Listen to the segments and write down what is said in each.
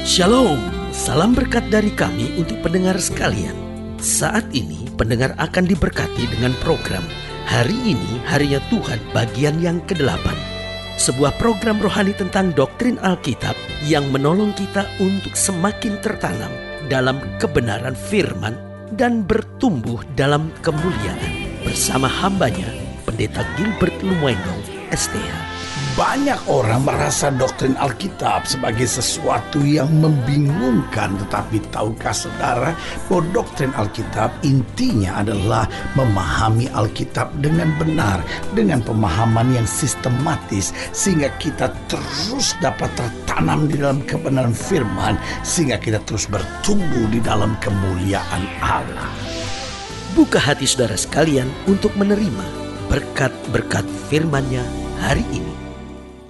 Shalom, salam berkat dari kami untuk pendengar sekalian. Saat ini pendengar akan diberkati dengan program Hari Ini Harinya Tuhan bagian yang ke-8. Sebuah program rohani tentang doktrin Alkitab yang menolong kita untuk semakin tertanam dalam kebenaran firman dan bertumbuh dalam kemuliaan. Bersama hambanya, Pendeta Gilbert Lumwendong, STH. Banyak orang merasa doktrin Alkitab sebagai sesuatu yang membingungkan. Tetapi tahukah saudara bahwa doktrin Alkitab intinya adalah memahami Alkitab dengan benar, dengan pemahaman yang sistematis, sehingga kita terus dapat tertanam di dalam kebenaran firman, sehingga kita terus bertumbuh di dalam kemuliaan Allah. Buka hati saudara sekalian untuk menerima berkat-berkat firman-Nya hari ini.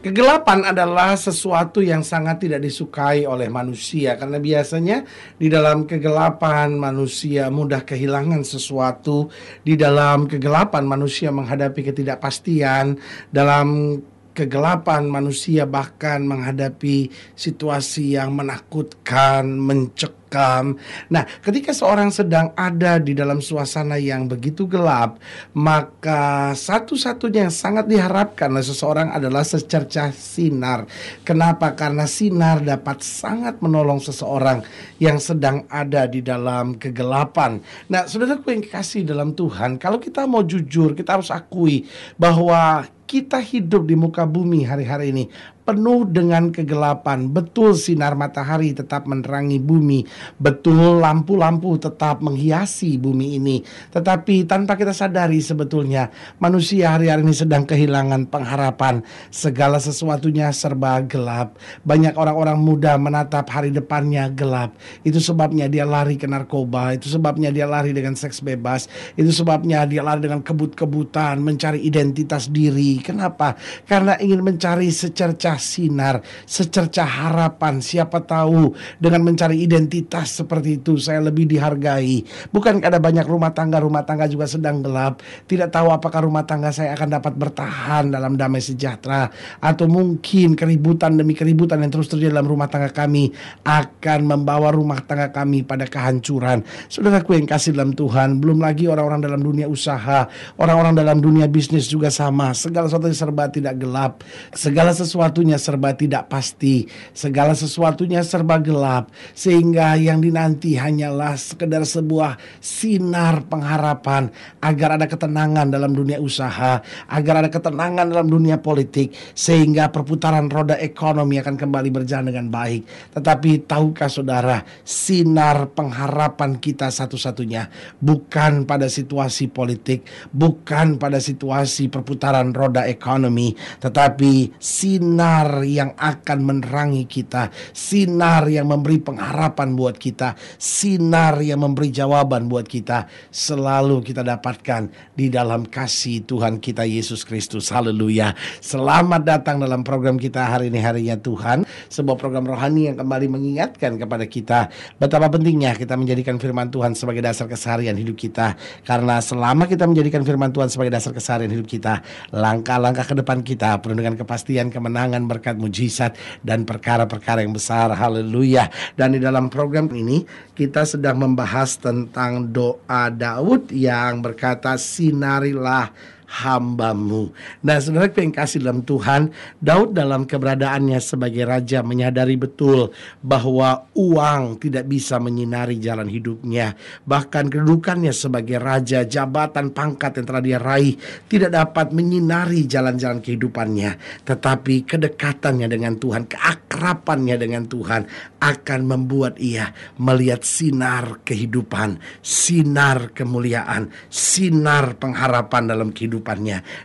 Kegelapan adalah sesuatu yang sangat tidak disukai oleh manusia, karena biasanya di dalam kegelapan manusia mudah kehilangan sesuatu. Di dalam kegelapan manusia menghadapi ketidakpastian. Dalam kegelapan manusia bahkan menghadapi situasi yang menakutkan, mencekam. Nah, ketika seorang sedang ada di dalam suasana yang begitu gelap, maka satu-satunya yang sangat diharapkan oleh seseorang adalah secercah sinar. Kenapa? Karena sinar dapat sangat menolong seseorang yang sedang ada di dalam kegelapan. Nah, saudaraku yang kekasih dalam Tuhan, kalau kita mau jujur, kita harus akui bahwa kita hidup di muka bumi hari-hari ini penuh dengan kegelapan. Betul, sinar matahari tetap menerangi bumi. Betul, lampu-lampu tetap menghiasi bumi ini. Tetapi tanpa kita sadari sebetulnya manusia hari-hari ini sedang kehilangan pengharapan. Segala sesuatunya serba gelap. Banyak orang-orang muda menatap hari depannya gelap. Itu sebabnya dia lari ke narkoba. Itu sebabnya dia lari dengan seks bebas. Itu sebabnya dia lari dengan kebut-kebutan, mencari identitas diri. Kenapa? Karena ingin mencari secercah sinar, secercah harapan. Siapa tahu dengan mencari identitas seperti itu saya lebih dihargai. Bukankah ada banyak rumah tangga juga sedang gelap. Tidak tahu apakah rumah tangga saya akan dapat bertahan dalam damai sejahtera, atau mungkin keributan demi keributan yang terus terjadi dalam rumah tangga kami akan membawa rumah tangga kami pada kehancuran. Saudaraku yang kasih dalam Tuhan, belum lagi orang-orang dalam dunia usaha, orang-orang dalam dunia bisnis juga sama. Segala sesuatunya serba tidak gelap, segala sesuatunya serba tidak pasti, segala sesuatunya serba gelap, sehingga yang dinanti hanyalah sekedar sebuah sinar pengharapan agar ada ketenangan dalam dunia usaha, agar ada ketenangan dalam dunia politik, sehingga perputaran roda ekonomi akan kembali berjalan dengan baik. Tetapi tahukah saudara, sinar pengharapan kita satu-satunya bukan pada situasi politik, bukan pada situasi perputaran roda ekonomi, tetapi sinar yang akan menerangi kita, sinar yang memberi pengharapan buat kita, sinar yang memberi jawaban buat kita, selalu kita dapatkan di dalam kasih Tuhan kita Yesus Kristus. Haleluya. Selamat datang dalam program kita Hari Ini Harinya Tuhan, sebuah program rohani yang kembali mengingatkan kepada kita betapa pentingnya kita menjadikan firman Tuhan sebagai dasar keseharian hidup kita. Karena selama kita menjadikan firman Tuhan sebagai dasar keseharian hidup kita, langkah-langkah ke depan kita penuh dengan kepastian, kemenangan, berkat, mujizat, dan perkara-perkara yang besar. Haleluya. Dan di dalam program ini kita sedang membahas tentang doa Daud yang berkata, sinarilah hamba-Mu. Nah, saudara yang kasih dalam Tuhan, Daud dalam keberadaannya sebagai raja menyadari betul bahwa uang tidak bisa menyinari jalan hidupnya. Bahkan kedudukannya sebagai raja, jabatan, pangkat yang telah dia raih tidak dapat menyinari jalan-jalan kehidupannya. Tetapi kedekatannya dengan Tuhan, keakrabannya dengan Tuhan akan membuat ia melihat sinar kehidupan, sinar kemuliaan, sinar pengharapan dalam kehidupannya.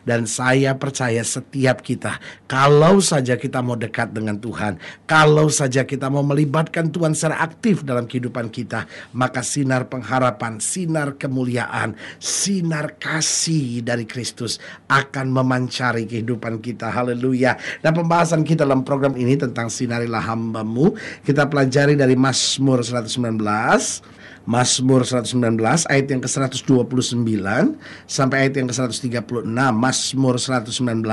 Dan saya percaya setiap kita, kalau saja kita mau dekat dengan Tuhan, kalau saja kita mau melibatkan Tuhan secara aktif dalam kehidupan kita, maka sinar pengharapan, sinar kemuliaan, sinar kasih dari Kristus akan memancari kehidupan kita. Haleluya. Dan pembahasan kita dalam program ini tentang sinarilah hamba-Mu, kita pelajari dari Mazmur 119. Mazmur 119 ayat yang ke-129 sampai ayat yang ke-136. Mazmur 119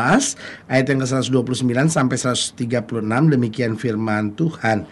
ayat yang ke-129 sampai 136, demikian firman Tuhan.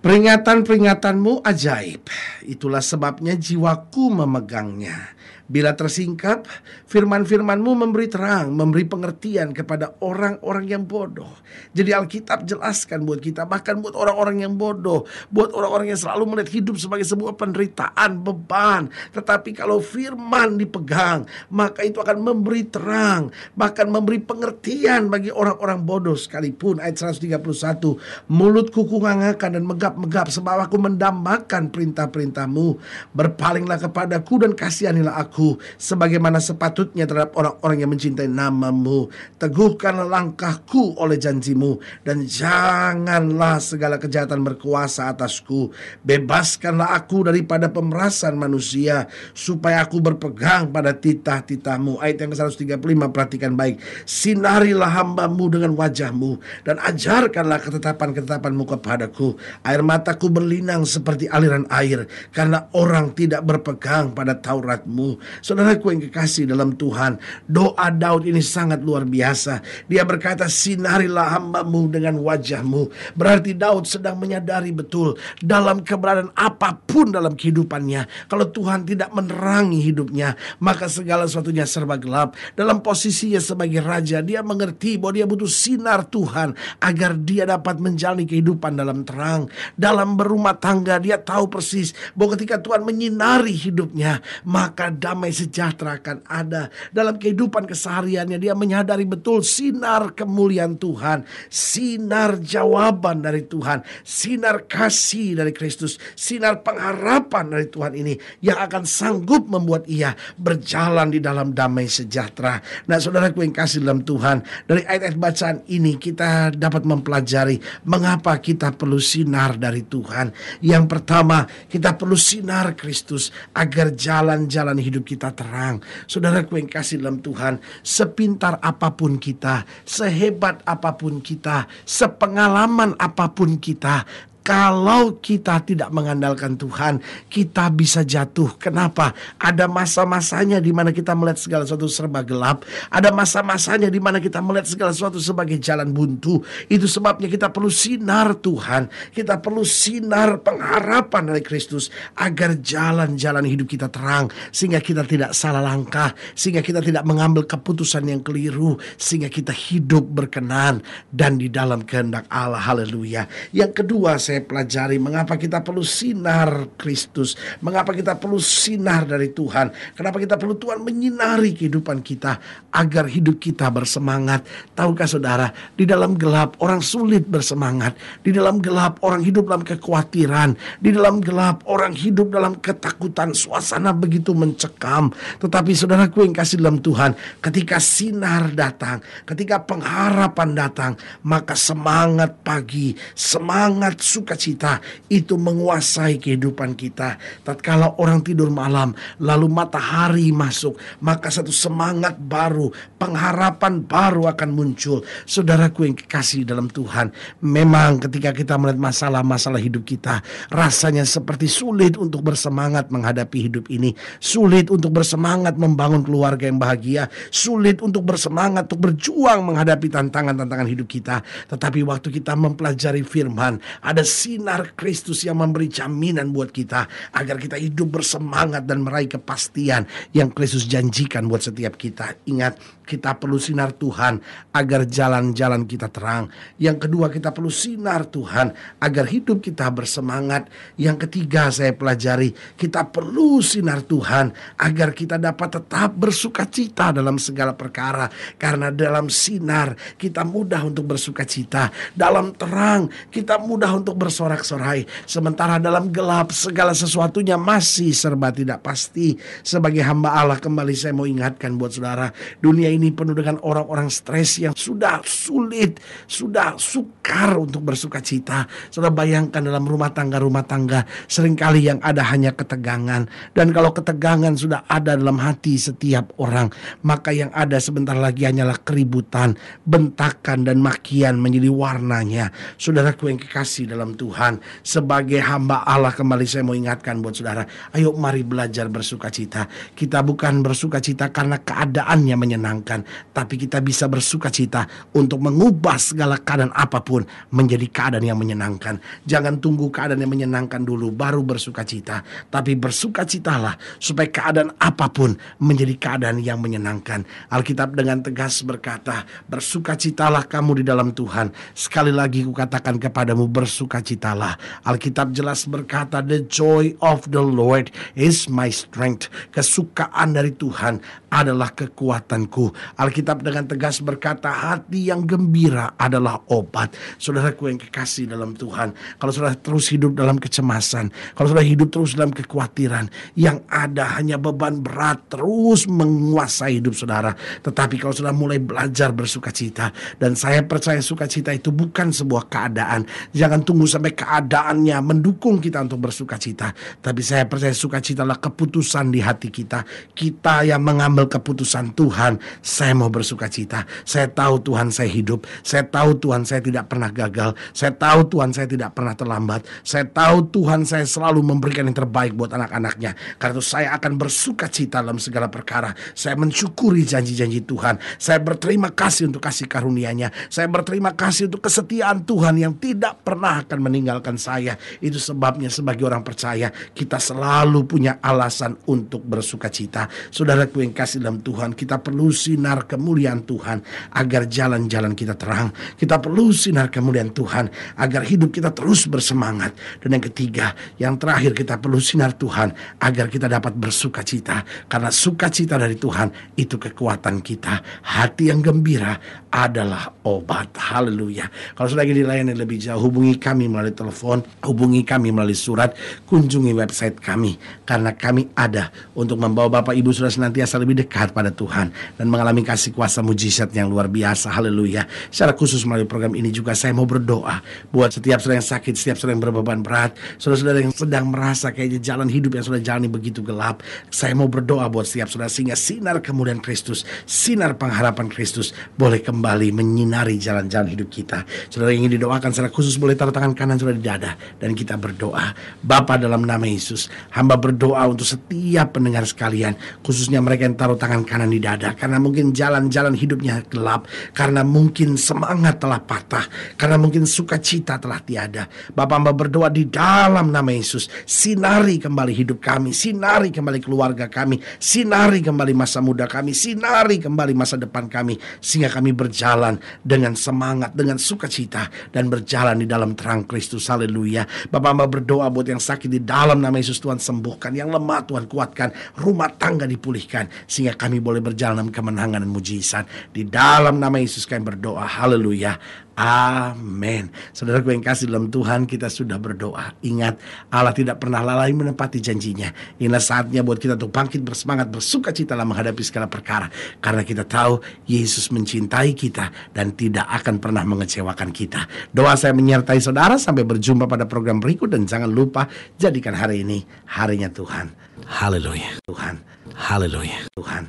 Peringatan-peringatanmu ajaib, itulah sebabnya jiwaku memegangnya. Bila tersingkap, firman-firmanmu memberi terang, memberi pengertian kepada orang-orang yang bodoh. Jadi Alkitab jelaskan buat kita, bahkan buat orang-orang yang bodoh, buat orang-orang yang selalu melihat hidup sebagai sebuah penderitaan, beban. Tetapi kalau firman dipegang, maka itu akan memberi terang, bahkan memberi pengertian bagi orang-orang bodoh sekalipun. Ayat 131, mulutku kungangakan dan megap-megap sebab aku mendambakan perintah-perintahmu. Berpalinglah kepadaku dan kasihanilah aku sebagaimana sepatutnya terhadap orang-orang yang mencintai namamu. Teguhkanlah langkahku oleh janjimu, dan janganlah segala kejahatan berkuasa atasku. Bebaskanlah aku daripada pemerasan manusia, supaya aku berpegang pada titah-titahmu. Ayat yang ke-135, perhatikan baik. Sinarilah hambamu dengan wajahmu, dan ajarkanlah ketetapan-ketetapanmu kepadaku. Air mataku berlinang seperti aliran air, karena orang tidak berpegang pada Tauratmu. Saudaraku yang kekasih dalam Tuhan, doa Daud ini sangat luar biasa. Dia berkata, sinarilah hambamu dengan wajahmu. Berarti Daud sedang menyadari betul dalam keberadaan apapun dalam kehidupannya, kalau Tuhan tidak menerangi hidupnya, maka segala sesuatunya serba gelap. Dalam posisinya sebagai raja, dia mengerti bahwa dia butuh sinar Tuhan agar dia dapat menjalani kehidupan dalam terang. Dalam berumah tangga, dia tahu persis bahwa ketika Tuhan menyinari hidupnya, maka damai sejahtera akan ada. Dalam kehidupan kesehariannya, dia menyadari betul sinar kemuliaan Tuhan, sinar jawaban dari Tuhan, sinar kasih dari Kristus, sinar pengharapan dari Tuhan ini yang akan sanggup membuat ia berjalan di dalam damai sejahtera. Nah, saudaraku yang kasih dalam Tuhan, dari ayat-ayat bacaan ini kita dapat mempelajari mengapa kita perlu sinar dari Tuhan. Yang pertama, kita perlu sinar Kristus agar jalan-jalan hidup kita terang. Saudaraku yang kasih dalam Tuhan, sepintar apapun kita, sehebat apapun kita, sepengalaman apapun kita, kalau kita tidak mengandalkan Tuhan, kita bisa jatuh. Kenapa? Ada masa-masanya di mana kita melihat segala sesuatu serba gelap. Ada masa-masanya di mana kita melihat segala sesuatu sebagai jalan buntu. Itu sebabnya kita perlu sinar Tuhan. Kita perlu sinar pengharapan dari Kristus agar jalan-jalan hidup kita terang, sehingga kita tidak salah langkah, sehingga kita tidak mengambil keputusan yang keliru, sehingga kita hidup berkenan dan di dalam kehendak Allah. Haleluya. Yang kedua, saya pelajari mengapa kita perlu sinar Kristus, mengapa kita perlu sinar dari Tuhan, kenapa kita perlu Tuhan menyinari kehidupan kita agar hidup kita bersemangat. Tahukah saudara, di dalam gelap orang sulit bersemangat, di dalam gelap orang hidup dalam kekhawatiran, di dalam gelap orang hidup dalam ketakutan, suasana begitu mencekam. Tetapi saudaraku yang kasih dalam Tuhan, ketika sinar datang, ketika pengharapan datang, maka semangat pagi, semangat sukacita itu menguasai kehidupan kita. Tatkala orang tidur malam, lalu matahari masuk, maka satu semangat baru, pengharapan baru akan muncul. Saudaraku yang kekasih dalam Tuhan, memang ketika kita melihat masalah-masalah hidup kita, rasanya seperti sulit untuk bersemangat menghadapi hidup ini, sulit untuk bersemangat membangun keluarga yang bahagia, sulit untuk bersemangat untuk berjuang menghadapi tantangan-tantangan hidup kita. Tetapi waktu kita mempelajari firman, ada sinar Kristus yang memberi jaminan buat kita agar kita hidup bersemangat dan meraih kepastian yang Kristus janjikan buat setiap kita. Ingat, kita perlu sinar Tuhan agar jalan-jalan kita terang. Yang kedua, kita perlu sinar Tuhan agar hidup kita bersemangat. Yang ketiga, saya pelajari, kita perlu sinar Tuhan agar kita dapat tetap bersukacita dalam segala perkara. Karena dalam sinar kita mudah untuk bersukacita, dalam terang kita mudah untuk bersorak-sorai. Sementara dalam gelap segala sesuatunya masih serba tidak pasti. Sebagai hamba Allah, kembali saya mau ingatkan buat saudara, dunia ini penuh dengan orang-orang stres yang sudah sulit, sudah sukar untuk bersuka cita. Saudara bayangkan dalam rumah tangga seringkali yang ada hanya ketegangan. Dan kalau ketegangan sudah ada dalam hati setiap orang, maka yang ada sebentar lagi hanyalah keributan, bentakan dan makian menjadi warnanya. Saudaraku yang kekasih dalam Tuhan, sebagai hamba Allah, kembali saya mau ingatkan buat saudara, ayo mari belajar bersuka cita. Kita bukan bersuka cita karena keadaannya menyenangkan, tapi kita bisa bersuka cita untuk mengubah segala keadaan apapun menjadi keadaan yang menyenangkan. Jangan tunggu keadaan yang menyenangkan dulu baru bersuka cita, tapi bersuka citalah supaya keadaan apapun menjadi keadaan yang menyenangkan. Alkitab dengan tegas berkata, bersuka citalah kamu di dalam Tuhan. Sekali lagi kukatakan kepadamu, bersuka citalah. Alkitab jelas berkata, the joy of the Lord is my strength. Kesukaan dari Tuhan adalah kekuatanku. Alkitab dengan tegas berkata, hati yang gembira adalah obat. Saudaraku yang kekasih dalam Tuhan, kalau saudara terus hidup dalam kecemasan, kalau saudara hidup terus dalam kekhawatiran, yang ada hanya beban berat terus menguasai hidup saudara. Tetapi kalau saudara mulai belajar bersuka cita, dan saya percaya sukacita itu bukan sebuah keadaan. Jangan tunggu sampai keadaannya mendukung kita untuk bersuka cita, tapi saya percaya sukacita adalah keputusan di hati kita. Kita yang mengambil keputusan, Tuhan, saya mau bersuka cita. Saya tahu Tuhan saya hidup. Saya tahu Tuhan saya tidak pernah gagal. Saya tahu Tuhan saya tidak pernah terlambat. Saya tahu Tuhan saya selalu memberikan yang terbaik buat anak-anaknya. Karena itu saya akan bersuka cita dalam segala perkara. Saya mensyukuri janji-janji Tuhan. Saya berterima kasih untuk kasih karunia-Nya. Saya berterima kasih untuk kesetiaan Tuhan yang tidak pernah akan meninggalkan saya. Itu sebabnya sebagai orang percaya, kita selalu punya alasan untuk bersuka cita. Saudaraku yang kasih dalam Tuhan, kita perlu sinar kemuliaan Tuhan agar jalan-jalan kita terang. Kita perlu sinar kemuliaan Tuhan agar hidup kita terus bersemangat. Dan yang ketiga, yang terakhir, kita perlu sinar Tuhan agar kita dapat bersuka cita. Karena sukacita dari Tuhan itu kekuatan kita. Hati yang gembira adalah obat. Haleluya. Kalau sudah ingin dilayani lebih jauh, hubungi kami melalui telepon, hubungi kami melalui surat, kunjungi website kami. Karena kami ada untuk membawa Bapak Ibu sudah senantiasa lebih dekat pada Tuhan dan mengalami kasih kuasa mujizat yang luar biasa. Haleluya. Secara khusus melalui program ini juga saya mau berdoa buat setiap saudara yang sakit, setiap saudara yang berbeban berat, saudara-saudara yang sedang merasa kayaknya jalan hidup yang sudah jalani begitu gelap. Saya mau berdoa buat setiap saudara sehingga sinar kemuliaan Kristus, sinar pengharapan Kristus boleh kembali menyinari jalan-jalan hidup kita. Saudara yang ingin didoakan secara khusus boleh taruh tangan kanan saudara di dada dan kita berdoa. Bapa, dalam nama Yesus, hamba berdoa untuk setiap pendengar sekalian, khususnya mereka yang taruh tangan kanan di dada, karena mungkin jalan-jalan hidupnya gelap, karena mungkin semangat telah patah, karena mungkin sukacita telah tiada. Bapa, hamba berdoa di dalam nama Yesus, sinari kembali hidup kami, sinari kembali keluarga kami, sinari kembali masa muda kami, sinari kembali masa depan kami, sehingga kami berjalan dengan semangat, dengan sukacita, dan berjalan di dalam terang Kristus. Haleluya. Bapak, hamba berdoa buat yang sakit di dalam nama Yesus, Tuhan sembuhkan, yang lemah Tuhan kuatkan, rumah tangga dipulihkan, sehingga kami boleh berjalan dalam kemenangan dan mujizat. Di dalam nama Yesus kami berdoa. Haleluya. Amin. Saudaraku yang kasih dalam Tuhan, kita sudah berdoa. Ingat, Allah tidak pernah lalai menepati janjinya. Inilah saatnya buat kita untuk bangkit bersemangat, bersuka cita dalam menghadapi segala perkara. Karena kita tahu Yesus mencintai kita dan tidak akan pernah mengecewakan kita. Doa saya menyertai saudara. Sampai berjumpa pada program berikut. Dan jangan lupa, jadikan hari ini harinya Tuhan. Haleluya. Tuhan. Haleluya. Tuhan.